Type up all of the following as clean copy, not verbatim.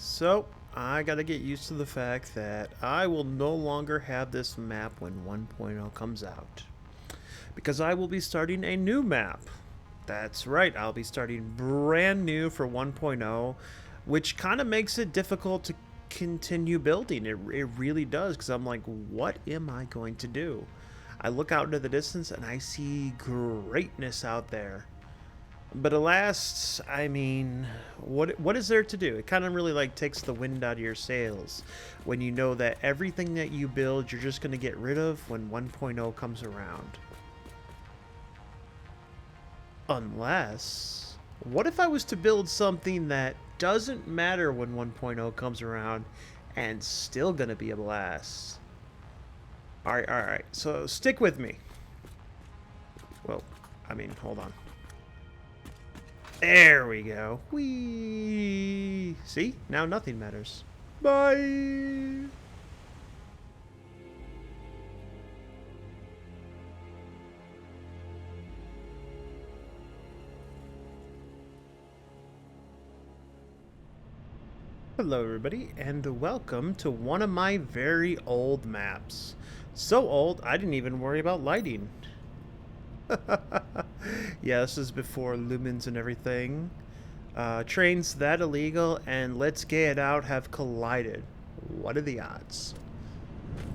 So, I gotta get used to the fact that I will no longer have this map when 1.0 comes out. Because I will be starting a new map. That's right, I'll be starting brand new for 1.0, which kind of makes it difficult to continue building. It really does, because I'm like, what am I going to do? I look out into the distance and I see greatness out there. But alas, I mean, what is there to do? It kind of really like takes the wind out of your sails when you know that everything that you build, you're just going to get rid of when 1.0 comes around. Unless, what if I was to build something that doesn't matter when 1.0 comes around and still going to be a blast? All right. So stick with me. Well, I mean, hold on. There we go. Whee! See? Now nothing matters. Bye! Hello everybody, and welcome to one of my very old maps. So old, I didn't even worry about lighting. Yeah, this is before lumens and everything. Trains that illegal and Let's Get It Out have collided. What are the odds?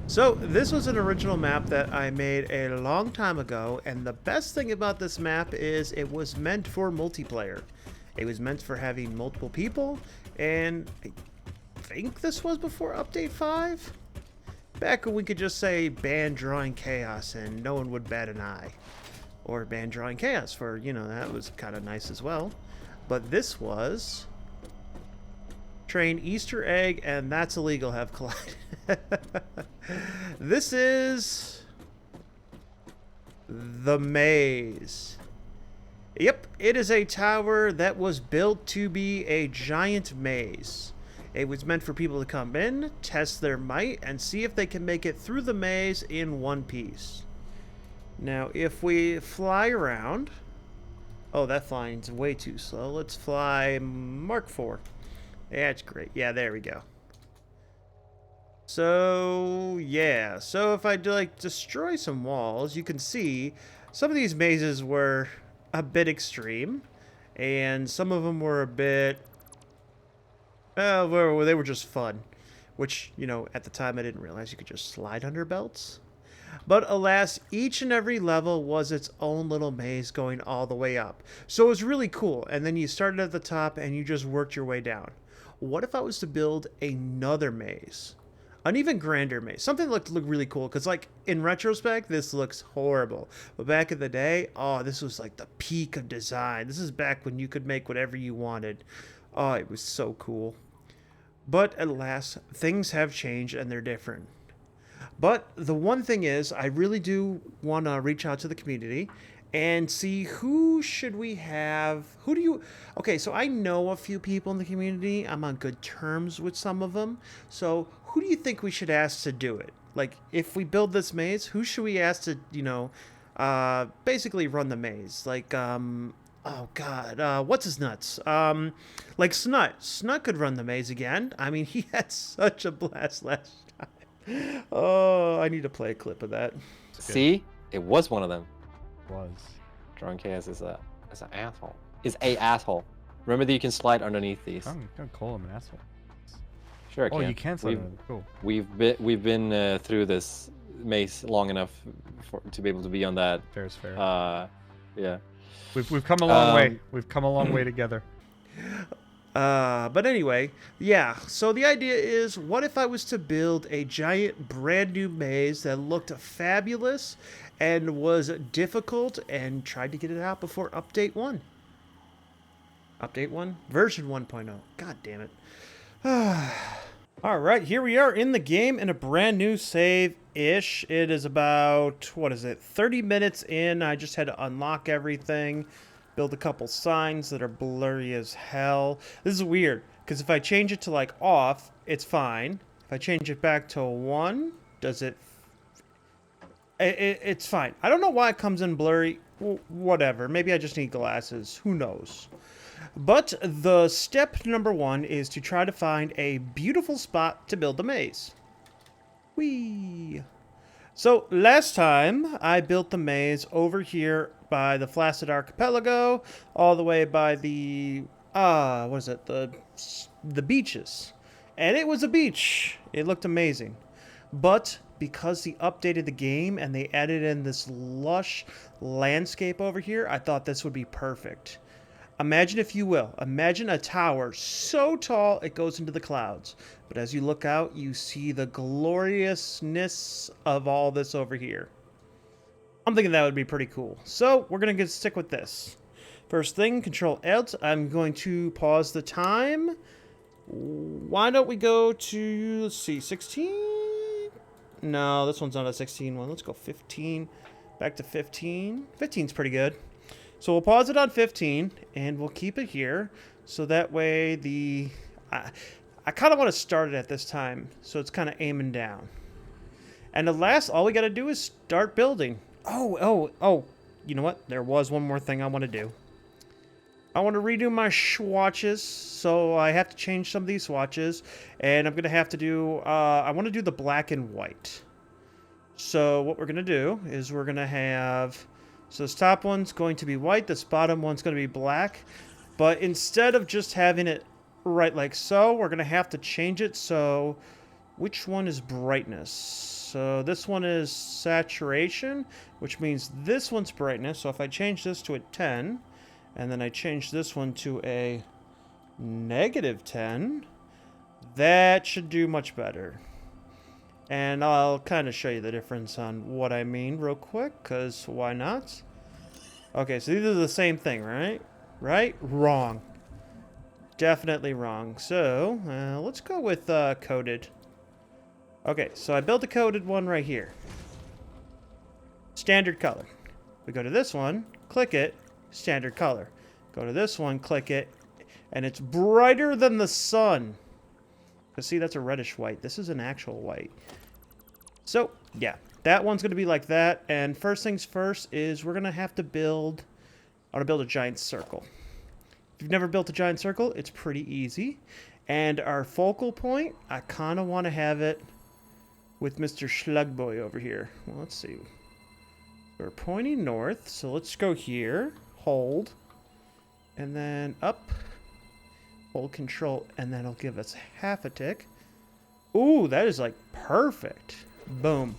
So, this was an original map that I made a long time ago, and the best thing about this map is it was meant for multiplayer. It was meant for having multiple people, and I think this was before Update 5? Back when we could just say ban drawing chaos and no one would bat an eye. Or ban drawing chaos for, that was kind of nice as well. But this was train Easter egg and that's illegal have collided. This is the maze. Yep, it is a tower that was built to be a giant maze. It was meant for people to come in, test their might, and see if they can make it through the maze in one piece. Now, if we fly around... Oh, that flying's way too slow. Let's fly Mark 4. That's great. Yeah, there we go. So, yeah. So if I destroy some walls, you can see some of these mazes were a bit extreme. And some of them were a bit... well, they were just fun. Which, at the time I didn't realize you could just slide under belts. But alas, each and every level was its own little maze going all the way up. So it was really cool. And then you started at the top and you just worked your way down. What if I was to build another maze? An even grander maze. Something that looked really cool. Because, in retrospect, this looks horrible. But back in the day, this was like the peak of design. This is back when you could make whatever you wanted. Oh, it was so cool. But alas, things have changed and they're different. But the one thing is, I really do want to reach out to the community and see who should we have. Okay, so I know a few people in the community. I'm on good terms with some of them. So who do you think we should ask to do it? Like, if we build this maze, who should we ask to, basically run the maze? Like, oh God, what's his nuts? Like Snut. Snut could run the maze again. I mean, he had such a blast last time. Oh, I need to play a clip of that. See, it was one of them. Was. Drawing chaos is an asshole. Is a asshole. Remember that you can slide underneath these. Don't call him an asshole. Sure, I can. Oh, you can slide under. Cool. We've been through this maze long enough to be able to be on that. Fair is fair. Yeah. We've come a long way. We've come a long way together. But anyway, yeah, so the idea is, what if I was to build a giant brand new maze that looked fabulous and was difficult and tried to get it out before Update 1? Update 1? Version 1.0. God damn it. Alright, here we are in the game in a brand new save-ish. It is about, 30 minutes in. I just had to unlock everything. Build a couple signs that are blurry as hell. This is weird, because if I change it to, off, it's fine. If I change it back to 1, does it... It's fine. I don't know why it comes in blurry. Whatever. Maybe I just need glasses. Who knows? But the step number 1 is to try to find a beautiful spot to build the maze. Whee! So last time I built the maze over here by the Flaccid Archipelago, all the way by the what is it? The beaches. And it was a beach. It looked amazing. But because they updated the game and they added in this lush landscape over here, I thought this would be perfect. Imagine, if you will, imagine a tower so tall it goes into the clouds. But as you look out, you see the gloriousness of all this over here. I'm thinking that would be pretty cool. So we're going to stick with this. First thing, Control Alt. I'm going to pause the time. Why don't we go to, let's see, 16? No, this one's not a 16 one. Let's go 15. Back to 15. 15's pretty good. So we'll pause it on 15, and we'll keep it here, so that way the... I kind of want to start it at this time, so it's kind of aiming down. And the last, all we got to do is start building. Oh, you know what? There was one more thing I want to do. I want to redo my swatches, so I have to change some of these swatches, and I'm going to have to do... I want to do the black and white. So what we're going to do is we're going to have... So this top one's going to be white, this bottom one's going to be black. But instead of just having it right like so, we're going to have to change it. So which one is brightness? So this one is saturation, which means this one's brightness. So if I change this to a 10, and then I change this one to a -10, that should do much better. And I'll kind of show you the difference on what I mean real quick, because why not? Okay, so these are the same thing, right? Right? Wrong. Definitely wrong. So, let's go with coded. Okay, so I built a coded one right here. Standard color. We go to this one, click it, standard color. Go to this one, click it, and it's brighter than the sun. Because see, that's a reddish white. This is an actual white. So, yeah. That one's going to be like that. And first things first is we're going to have to build... I want to build a giant circle. If you've never built a giant circle, it's pretty easy. And our focal point, I kind of want to have it with Mr. Schlugboy over here. Well, let's see. We're pointing north. So let's go here. Hold. And then up. Hold control, and that'll give us half a tick. Ooh, that is like perfect. Boom.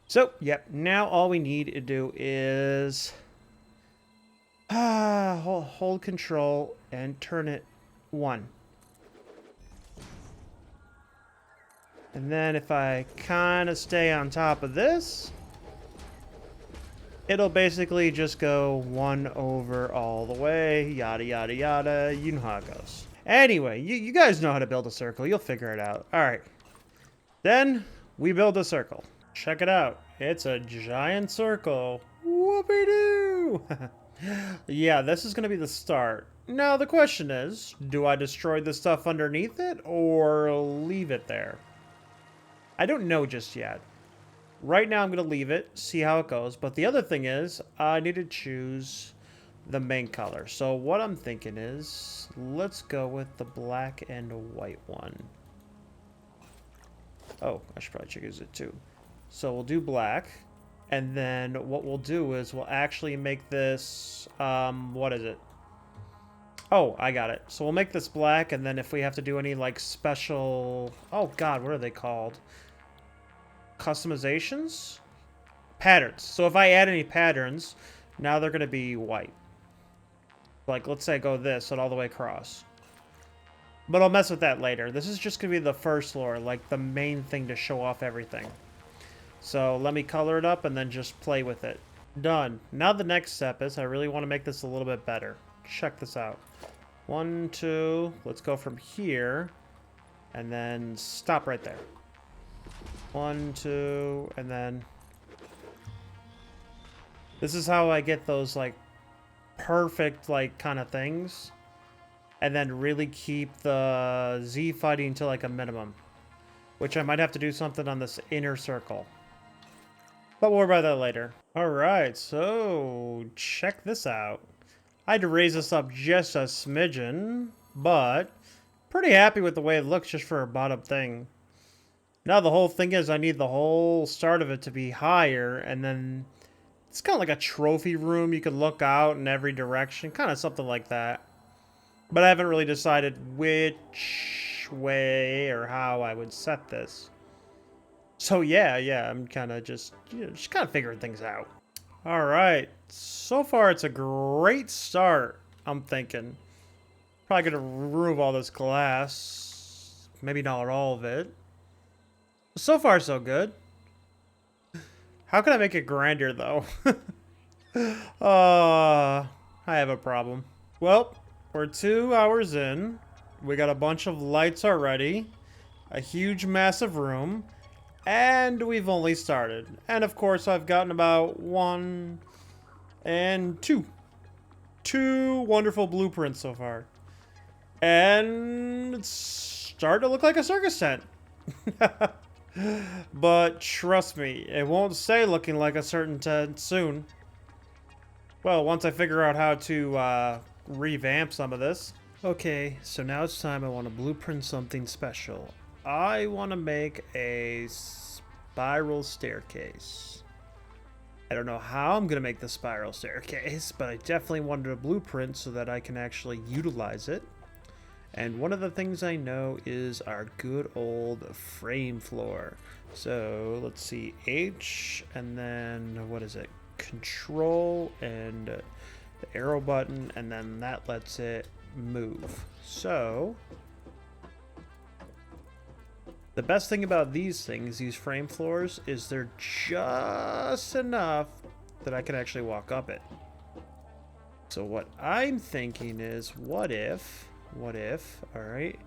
So, yep, now all we need to do is hold control and turn it 1. And then if I kind of stay on top of this, it'll basically just go 1 over all the way, yada, yada, yada. You know how it goes. Anyway, you guys know how to build a circle. You'll figure it out. All right. Then we build a circle. Check it out. It's a giant circle. Whoopee-doo! Yeah, this is going to be the start. Now, the question is, do I destroy the stuff underneath it or leave it there? I don't know just yet. Right now, I'm going to leave it, see how it goes. But the other thing is, I need to choose the main color. So what I'm thinking is, let's go with the black and white one. Oh, I should probably choose it too. So we'll do black. And then what we'll do is we'll actually make this, what is it? Oh, I got it. So we'll make this black, and then if we have to do any, like, special... Oh, God, what are they called? Customizations? Patterns. So if I add any patterns, now they're going to be white. Like, let's say I go this and all the way across. But I'll mess with that later. This is just going to be the first floor, like the main thing to show off everything. So let me color it up and then just play with it. Done. Now the next step is I really want to make this a little bit better. Check this out. 1, 2, let's go from here and then stop right there. 1, 2, and then this is how I get those like perfect like kind of things, and then really keep the Z fighting to like a minimum, which I might have to do something on this inner circle, but we'll worry about that later. All right, so check this out. I had to raise this up just a smidgen, but pretty happy with the way it looks just for a bottom thing. Now the whole thing is I need the whole start of it to be higher, and then it's kind of like a trophy room. You can look out in every direction, kind of something like that. But I haven't really decided which way or how I would set this. So yeah, I'm kind of just kind of figuring things out. All right, so far it's a great start, I'm thinking. Probably gonna remove all this glass. Maybe not all of it. So far, so good. How can I make it grander, though? I have a problem. Well, we're 2 hours in. We got a bunch of lights already. A huge, massive room. And we've only started. And of course, I've gotten about 1 and 2. 2 wonderful blueprints so far. And it's starting to look like a circus tent. But trust me, it won't stay looking like a certain tent soon. Well, once I figure out how to revamp some of this. Okay, so now it's time I want to blueprint something special. I want to make a spiral staircase. I don't know how I'm going to make the spiral staircase, but I definitely wanted a blueprint so that I can actually utilize it. And one of the things I know is our good old frame floor. So let's see, H, and then what is it? Control and the arrow button, and then that lets it move. So the best thing about these things, these frame floors, is they're just enough that I can actually walk up it. So what I'm thinking is, what if, all right,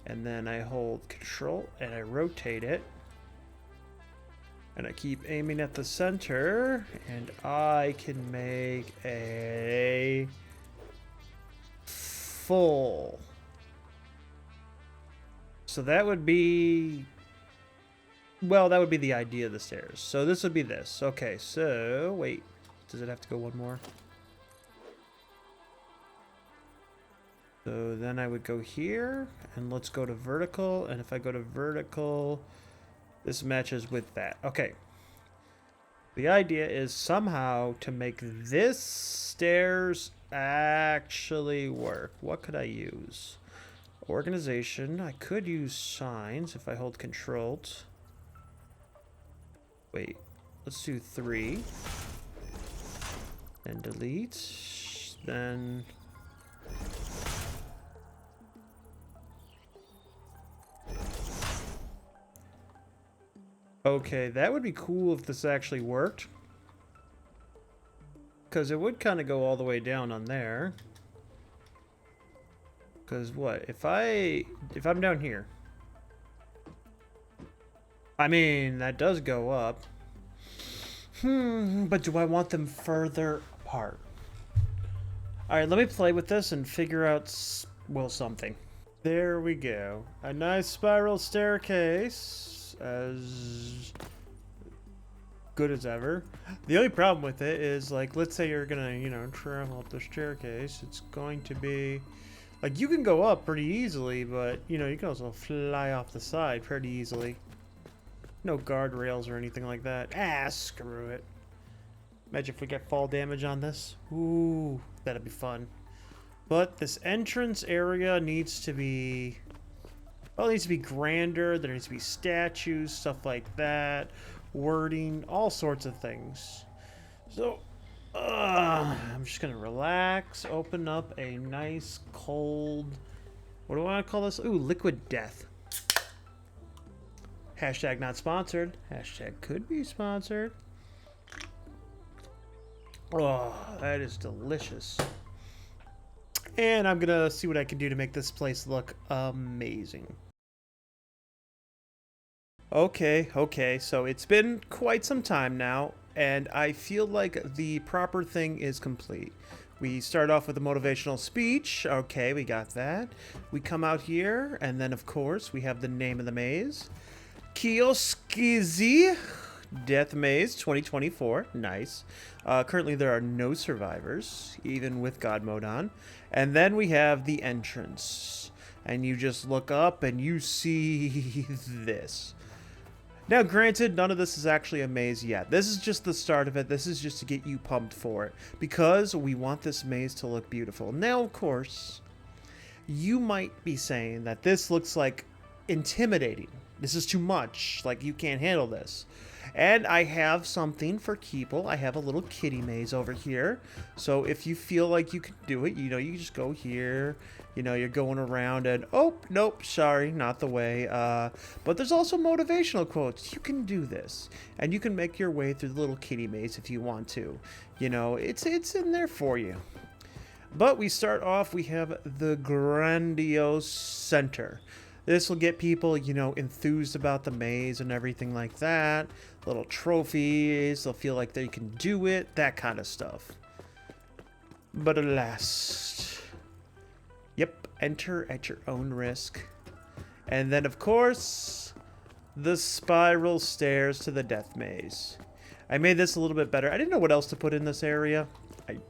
and then I hold control and I rotate it, and I keep aiming at the center, and I can make a full. So that would be, well, that would be the idea of the stairs. So this would be this. Okay, so wait, does it have to go one more? So then I would go here, and let's go to vertical, and if I go to vertical, this matches with that. Okay. The idea is somehow to make this stairs actually work. What could I use? Organization. I could use signs if I hold control. Wait. Let's do 3. And delete. Then okay, that would be cool if this actually worked. Because it would kind of go all the way down on there. Because what? If I'm down here. I mean, that does go up. But do I want them further apart? Alright, let me play with this and figure out, well, something. There we go. A nice spiral staircase. As good as ever. The only problem with it is, like, let's say you're gonna, travel up the staircase. It's going to be, like, you can go up pretty easily, but, you can also fly off the side pretty easily. No guardrails or anything like that. Ah, screw it. Imagine if we get fall damage on this. Ooh, that'd be fun. But this entrance area needs to be, well, it needs to be grander. There needs to be statues, stuff like that. Wording, all sorts of things. So, I'm just going to relax, open up a nice cold, what do I want to call this? Ooh, liquid death. Hashtag not sponsored. Hashtag could be sponsored. Oh, that is delicious. And I'm going to see what I can do to make this place look amazing. Okay, so it's been quite some time now, and I feel like the proper thing is complete. We start off with a motivational speech. Okay, we got that. We come out here, and then, of course, we have the name of the maze. Kioskizi Death Maze 2024. Nice. Currently, there are no survivors, even with God mode on. And then we have the entrance. And you just look up and you see this. Now, granted, none of this is actually a maze yet. This is just the start of it. This is just to get you pumped for it. Because we want this maze to look beautiful. Now, of course, you might be saying that this looks like intimidating. This is too much. Like, you can't handle this. And I have something for people. I have a little kitty maze over here. So if you feel like you can do it, you know, you just go here. You know, you're going around and, oh, nope, sorry, not the way. But there's also motivational quotes. You can do this. And you can make your way through the little kitty maze if you want to. You know, it's in there for you. But we start off, we have the grandiose center. This will get people, you know, enthused about the maze and everything like that. Little trophies, they'll feel like they can do it, that kind of stuff. But alas, yep, enter at your own risk. And then, of course, the spiral stairs to the death maze. I made this a little bit better. I didn't know what else to put in this area.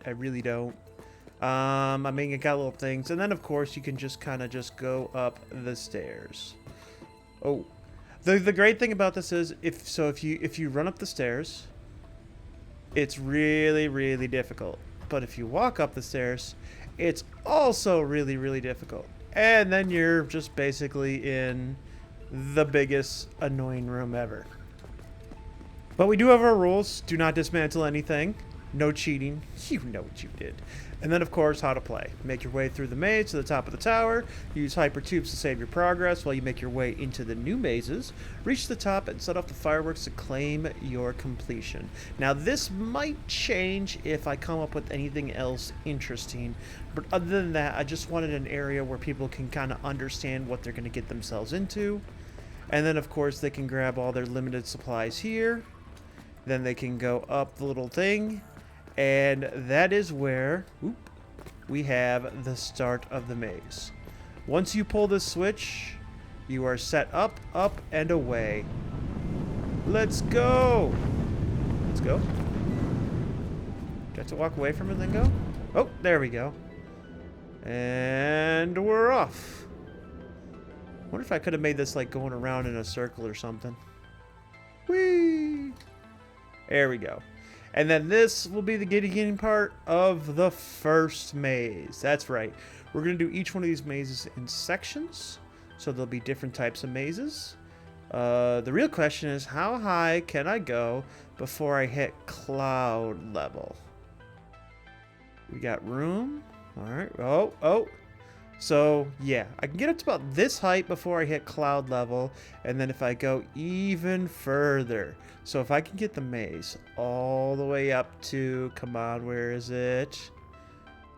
I really don't. I mean, it got little things. And then, of course, you can just kind of just go up the stairs. Oh. The great thing about this is, if you run up the stairs, it's really, really difficult. But if you walk up the stairs, it's also really, really difficult. And then you're just basically in the biggest annoying room ever. But we do have our rules. Do not dismantle anything. No cheating. You know what you did. And then, of course, how to play. Make your way through the maze to the top of the tower. Use hyper tubes to save your progress while you make your way into the new mazes. Reach the top and set off the fireworks to claim your completion. Now, this might change if I come up with anything else interesting. But other than that, I just wanted an area where people can kind of understand what they're going to get themselves into. And then, of course, they can grab all their limited supplies here. Then they can go up the little thing. And that is where we have the start of the maze. Once you pull this switch, you are set up, and away. Let's go! Let's go. Do I have to walk away from it and then go? Oh, there we go. And we're off. I wonder if I could have made this like going around in a circle or something. Whee! There we go. And then this will be the beginning part of the first maze. That's right. We're going to do each one of these mazes in sections. So there'll be different types of mazes. The real question is, how high can I go before I hit cloud level? We got room. All right. Oh. So, yeah. I can get up to about this height before I hit cloud level. And then if I go even further... So if I can get the maze all the way up to, come on, where is it?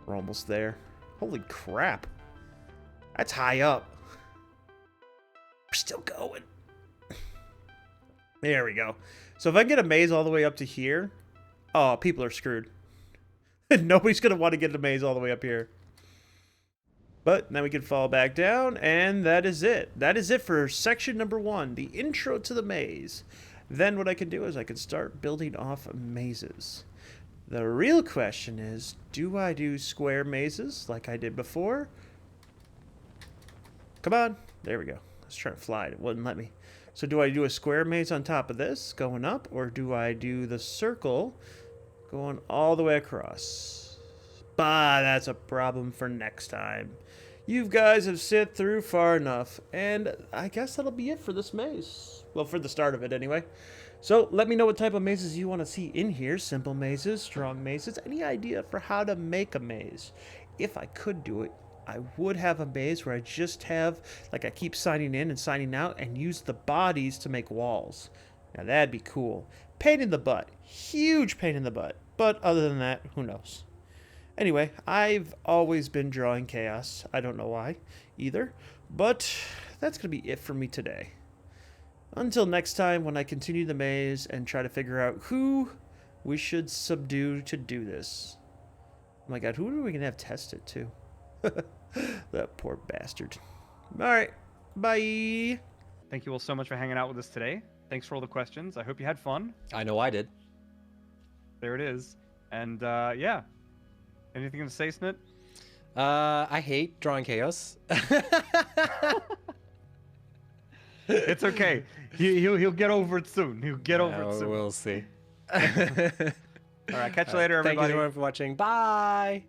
We're almost there. Holy crap. That's high up. We're still going. There we go. So if I get a maze all the way up to here, oh, people are screwed. Nobody's going to want to get the maze all the way up here. But now we can fall back down, and that is it. That is it for section number 1, the intro to the maze. Then what I can do is I can start building off mazes. The real question is, do I do square mazes like I did before? Come on. There we go. Let's try to fly. It wouldn't let me. So do I do a square maze on top of this going up, or do I do the circle going all the way across? Bah, that's a problem for next time. You guys have sit through far enough, and I guess that'll be it for this maze. Well, for the start of it, anyway. So, let me know what type of mazes you want to see in here. Simple mazes, strong mazes, any idea for how to make a maze. If I could do it, I would have a maze where I just have, like I keep signing in and signing out, and use the bodies to make walls. Now, that'd be cool. Pain in the butt. Huge pain in the butt. But other than that, who knows? Anyway, I've always been drawing chaos. I don't know why, either. But that's going to be it for me today. Until next time, when I continue the maze and try to figure out who we should subdue to do this. Oh my god, who are we going to have test it to? That poor bastard. Alright, bye! Thank you all so much for hanging out with us today. Thanks for all the questions. I hope you had fun. I know I did. There it is. And yeah. Anything to say, Snit? I hate drawing chaos. It's okay. He'll get over it soon. He'll get over it soon. We'll see. All right, catch you later, everybody. Thank you everyone for watching. Bye.